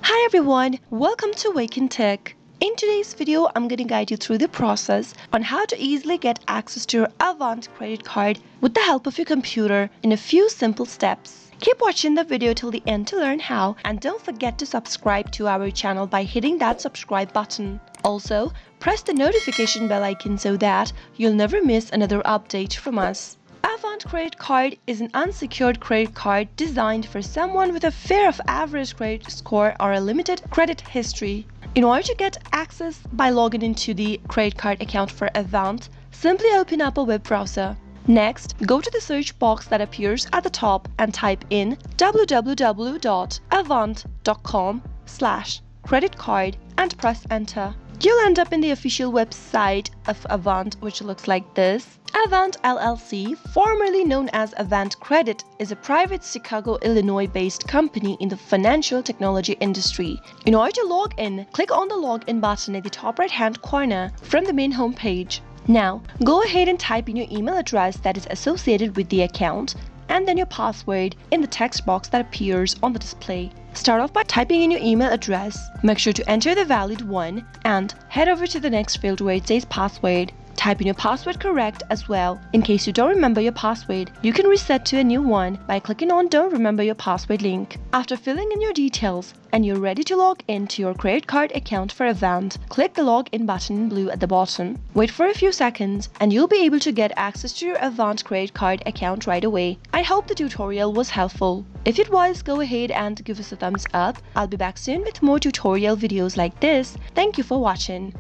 Hi everyone, welcome to Wake&Tech. In today's video, I'm going to guide you through the process on how to easily get access to your Avant Credit Card with the help of your computer in a few simple steps. Keep watching the video till the end to learn how, and don't forget to subscribe to our channel by hitting that subscribe button. Also, press the notification bell icon so that you'll never miss another update from us. Avant Credit Card is an unsecured credit card designed for someone with a fair of average credit score or a limited credit history. In order to get access by logging into the credit card account for Avant, simply open up a web browser. Next, go to the search box that appears at the top and type in www.avant.com/creditcard and press enter. You'll end up in the official website of Avant, which looks like this. Avant LLC, formerly known as Avant Credit, is a private Chicago, Illinois-based company in the financial technology industry. In order to log in, click on the login button at the top right-hand corner from the main home page. Now, go ahead and type in your email address that is associated with the account, and then your password in the text box that appears on the display. Start off by typing in your email address. Make sure to enter the valid one and head over to the next field where it says password. Type in your password correct as well. In case you don't remember your password, you can reset to a new one by clicking on Don't Remember Your Password link. After filling in your details and you're ready to log in to your credit card account for Avant, click the login button in blue at the bottom. Wait for a few seconds and you'll be able to get access to your Avant credit card account right away. I hope the tutorial was helpful. If it was, go ahead and give us a thumbs up. I'll be back soon with more tutorial videos like this. Thank you for watching.